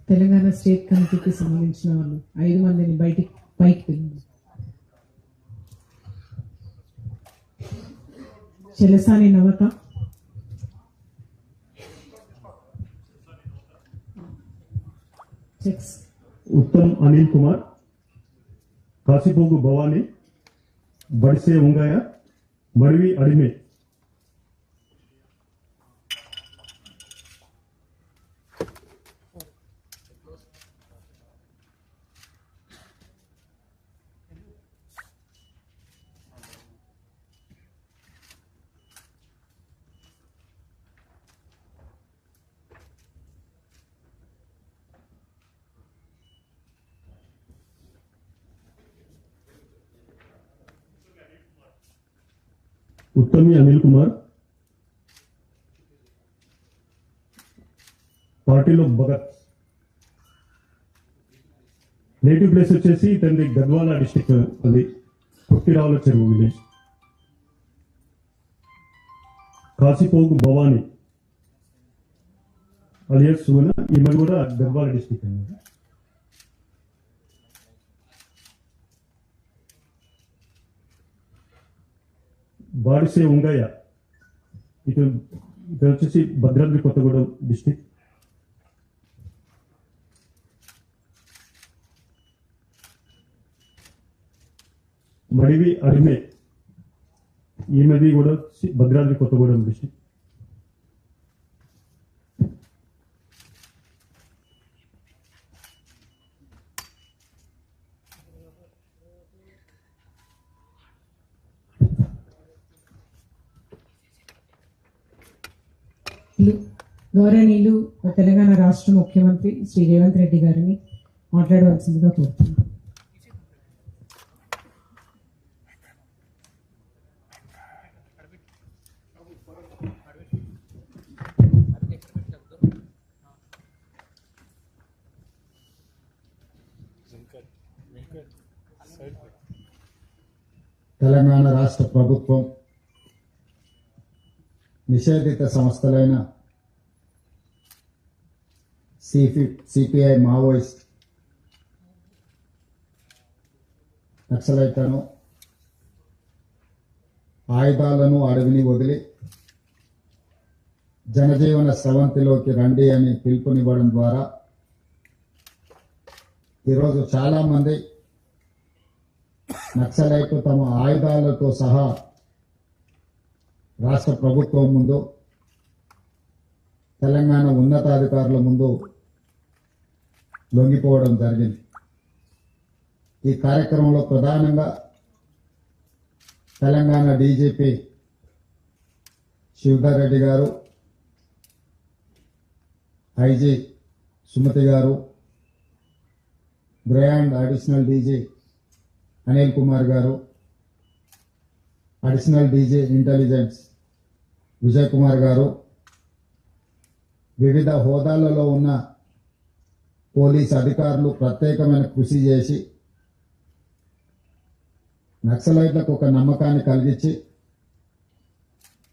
Telangana state కమిటీకి సంబంధించిన వాళ్ళు 5 మందిని పైకి పిలిచి చెలసాని నవత, उत्तम अनिल कुमार, काशीपोगु भवानी, बड़से उंगाया, मरवी अडिमे। उत्तमी अनिल कुमार, पार्टी भगत, नेटिव प्लेस वे गद्वाला डिस्ट्रिक्ट अभी Puttiraval Cheruvu village. Kashipogu Bhavani alias Suvana Gadwal district. Badse Ungayya इट వచ్చేసి భద్రాద్రి కొత్తగూడెం డిస్ట్రిక్ట్। మడివి అడిమే ఈమెది కూడా భద్రాద్రి కొత్తగూడెం డిస్ట్రిక్ట్। గౌరవనీయులు తెలంగాణ రాష్ట్ర ముఖ్యమంత్రి శ్రీ రేవంత్ రెడ్డి గారిని మాట్లాడవలసిందిగా కోరుతున్నాను। తెలంగాణ రాష్ట్ర ప్రభుత్వం నిషేధిత సంస్థలైన సిపిఐ, మావోయిస్ట్, నక్సలైట్లను, ఆయుధాలను అడవిని వదిలి జనజీవన స్రవంతిలోకి రండి అని పిలుపునివ్వడం ద్వారా ఈరోజు చాలామంది నక్సలైట్లు తమ ఆయుధాలతో సహా రాష్ట్ర ప్రభుత్వం ముందు, తెలంగాణ ఉన్నతాధికారుల ముందు లొంగిపోవడం జరిగింది। ఈ కార్యక్రమంలో ప్రధానంగా తెలంగాణ డీజీపీ శివధర్ రెడ్డి గారు, ఐజీ సుమతి గారు, బ్రాండ్ అడిషనల్ డీజీ అనిల్ కుమార్ గారు, additional DG intelligence Vijay Kumar గారు, వివిధ హోదాలలో ఉన్న పోలీస్ అధికారులు ప్రత్యేకమైన కృషి చేసి నక్సలైట్లకు ఒక నమ్మకాన్ని కలిగించి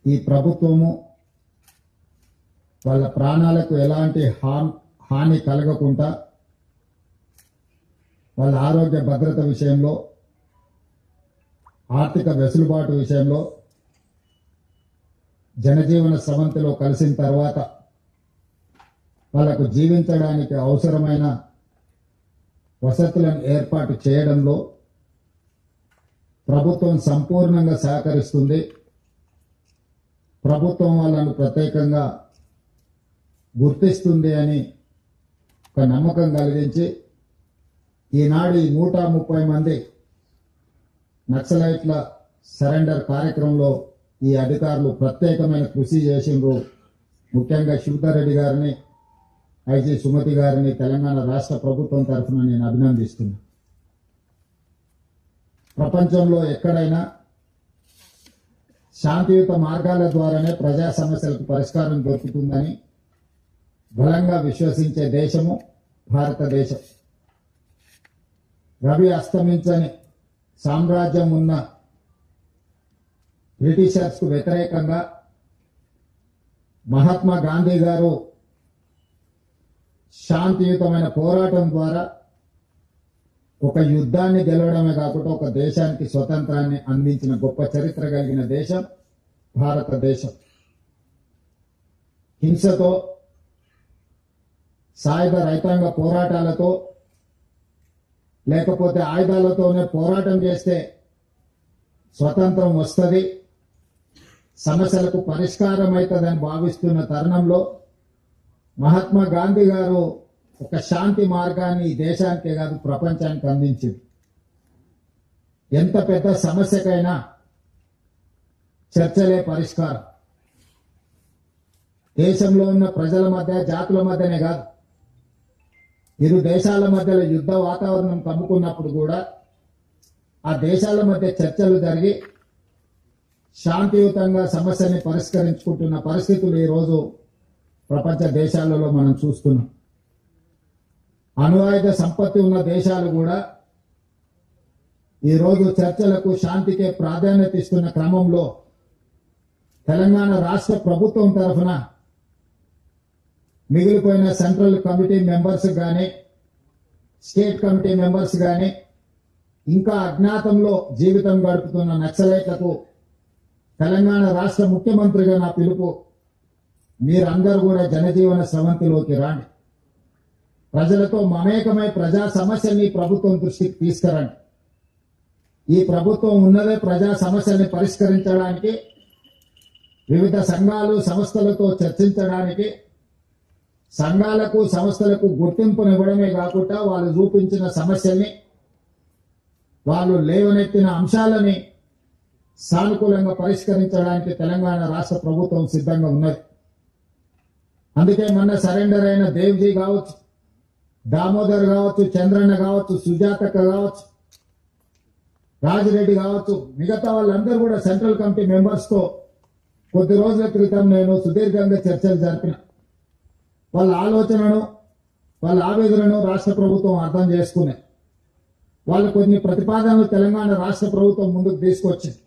ఈ ప్రభుత్వము వాళ్ళ ప్రాణాలకు ఎలాంటి హాని కలగకుండా వాళ్ళ ఆరోగ్య భద్రత విషయంలో, ఆర్థిక వెసులుబాటు విషయంలో, జనజీవన స్రవంతిలో కలిసిన తర్వాత వాళ్ళకు జీవించడానికి అవసరమైన వసతులను ఏర్పాటు చేయడంలో ప్రభుత్వం సంపూర్ణంగా సహకరిస్తుంది। ప్రభుత్వం వాళ్ళను ప్రత్యేకంగా గుర్తిస్తుంది అని ఒక నమ్మకం కలిగించి ఈనాడు 130 మంది నక్సలైట్ల సరెండర్ కార్యక్రమంలో ఈ అధికారులు ప్రత్యేకమైన కృషి చేసిండ్రు। ముఖ్యంగా శివధర్ రెడ్డి గారిని, ఐజీ సుమతి గారిని తెలంగాణ రాష్ట్ర ప్రభుత్వం తరఫున నేను అభినందిస్తున్నాను। ప్రపంచంలో ఎక్కడైనా శాంతియుత మార్గాల ద్వారానే ప్రజా సమస్యలకు పరిష్కారం దొరుకుతుందని బలంగా విశ్వసించే దేశము భారతదేశం। రవి అస్తమించని సామ్రాజ్యం ఉన్న బ్రిటిషర్స్ కు వ్యతిరేకంగా మహాత్మా గాంధీ గారు శాంతియుతమైన పోరాటం ద్వారా ఒక యుద్ధాన్ని గెలవడమే కాకుండా ఒక దేశానికి స్వతంత్రాన్ని అందించిన గొప్ప చరిత్ర కలిగిన దేశం భారతదేశం. హింసతో, సాయుధ రైతాంగ పోరాటాలతో, లేకపోతే ఆయుధాలతోనే పోరాటం చేస్తే స్వతంత్రం వస్తుంది, సమస్యలకు పరిష్కారం అవుతుందని భావిస్తున్న తరుణంలో మహాత్మా గాంధీ గారు ఒక శాంతి మార్గాన్ని ఈ దేశానికే కాదు ప్రపంచానికి అందించింది. ఎంత పెద్ద సమస్యకైనా చర్చలే పరిష్కారం. దేశంలో ఉన్న ప్రజల మధ్య, జాతుల మధ్యనే కాదు, ఇరు దేశాల మధ్యలో యుద్ధ వాతావరణం కమ్ముకున్నప్పుడు కూడా ఆ దేశాల మధ్య చర్చలు జరిగి శాంతియుతంగా సమస్యని పరిష్కరించుకుంటున్న పరిస్థితులు ఈరోజు ప్రపంచ దేశాలలో మనం చూస్తున్నాం. అణువాయుధ సంపత్తి ఉన్న దేశాలు కూడా ఈరోజు చర్చలకు, శాంతికే ప్రాధాన్యత ఇస్తున్న క్రమంలో తెలంగాణ రాష్ట్ర ప్రభుత్వం తరఫున మిగిలిపోయిన సెంట్రల్ కమిటీ మెంబర్స్ కానీ, స్టేట్ కమిటీ మెంబర్స్ కానీ, ఇంకా అజ్ఞాతంలో జీవితం గడుపుతున్న నక్సలైట్లకు తెలంగాణ రాష్ట్ర ముఖ్యమంత్రిగా నా పిలుపు, మీరందరూ కూడా జనజీవన స్రవంతిలోకి రాండి. ప్రజలతో మమేకమై ప్రజా సమస్యల్ని ప్రభుత్వం దృష్టికి తీసుకురండి. ఈ ప్రభుత్వం ఉన్నదే ప్రజా సమస్యల్ని పరిష్కరించడానికి, వివిధ సంఘాలు, సంస్థలతో చర్చించడానికి, సంఘాలకు, సంస్థలకు గుర్తింపునివ్వడమే కాకుండా వాళ్ళు చూపించిన సమస్యల్ని, వాళ్ళు లేవనెత్తిన అంశాలని సానుకూలంగా పరిష్కరించడానికి తెలంగాణ రాష్ట్ర ప్రభుత్వం సిద్ధంగా ఉన్నది. అందుకే మొన్న సరెండర్ అయిన దేవ్జీ కావచ్చు, దామోదర్ కావచ్చు, చంద్రన్న కావచ్చు, సుజాతక్క కావచ్చు, రాజిరెడ్డి కావచ్చు, మిగతా వాళ్ళందరూ కూడా సెంట్రల్ కమిటీ మెంబర్స్ తో కొద్ది రోజుల క్రితం నేను సుదీర్ఘంగా చర్చలు జరిపిన. వాళ్ళ ఆలోచనను, వాళ్ళ ఆవేదనను రాష్ట్ర ప్రభుత్వం అర్థం చేసుకునే వాళ్ళు కొన్ని ప్రతిపాదనలు తెలంగాణ రాష్ట్ర ప్రభుత్వం ముందుకు తీసుకొచ్చింది.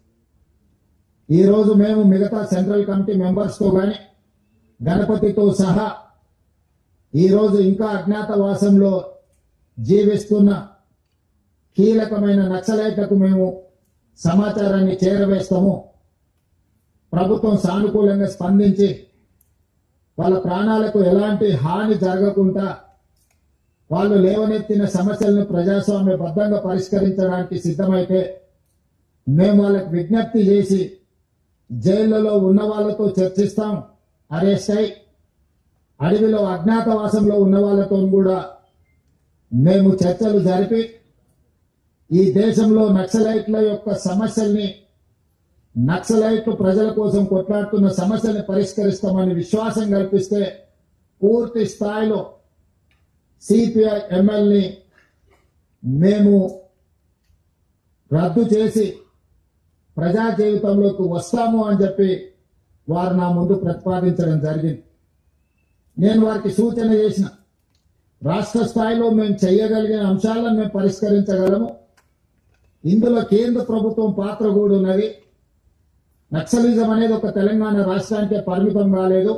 ఈ రోజు మేము మిగతా సెంట్రల్ కమిటీ మెంబర్స్ తో గాని, గణపతితో సహా ఈ రోజు ఇంకా అజ్ఞాతవాసంలో జీవిస్తున్న కీలకమైన నక్సలైట్లకు మేము సమాచారాన్ని చేరవేస్తాము. ప్రభుత్వం సానుకూలంగా స్పందించి వాళ్ళ ప్రాణాలకు ఎలాంటి హాని జరగకుండా వాళ్ళు లేవనెత్తిన సమస్యలను ప్రజాస్వామ్యబద్ధంగా పరిష్కరించడానికి సిద్ధమైతే మేము వాళ్ళకు విజ్ఞప్తి చేసి జైళ్లలో ఉన్న వాళ్ళతో చర్చిస్తాం. అరెస్ట్ అయి అడవిలో అజ్ఞాతవాసంలో ఉన్న వాళ్ళతో కూడా మేము చర్చలు జరిపి ఈ దేశంలో నక్సలైట్ల యొక్క సమస్యల్ని, నక్సలైట్లు ప్రజల కోసం కొట్లాడుతున్న సమస్యల్ని పరిష్కరిస్తామని విశ్వాసం కల్పిస్తే పూర్తి స్థాయిలో సిపిఐ ఎంఎల్ని మేము రద్దు చేసి ప్రజా జీవితంలోకి వస్తాము అని చెప్పి వారు నా ముందు ప్రతిపాదించడం జరిగింది. నేను వారికి సూచన చేసిన, రాష్ట్ర స్థాయిలో మేము చేయగలిగిన అంశాలను మేము పరిష్కరించగలము. ఇందులో కేంద్ర ప్రభుత్వం పాత్ర కూడా ఉన్నది. నక్సలిజం అనేది ఒక తెలంగాణ రాష్ట్రానికే పరిమితం కాలేదు.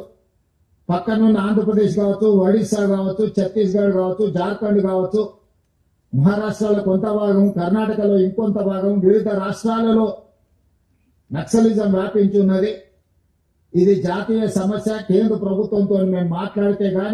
పక్కనున్న ఆంధ్రప్రదేశ్ కావచ్చు, ఒడిశా కావచ్చు, ఛత్తీస్గఢ్ కావచ్చు, జార్ఖండ్ కావచ్చు, మహారాష్ట్రలో కొంత భాగం, కర్ణాటకలో ఇంకొంత భాగం, వివిధ రాష్ట్రాలలో నక్సలిజం వ్యాపించి ఉన్నది. ఇది జాతీయ సమస్య. కేంద్ర ప్రభుత్వంతో మేము మాట్లాడితే గాని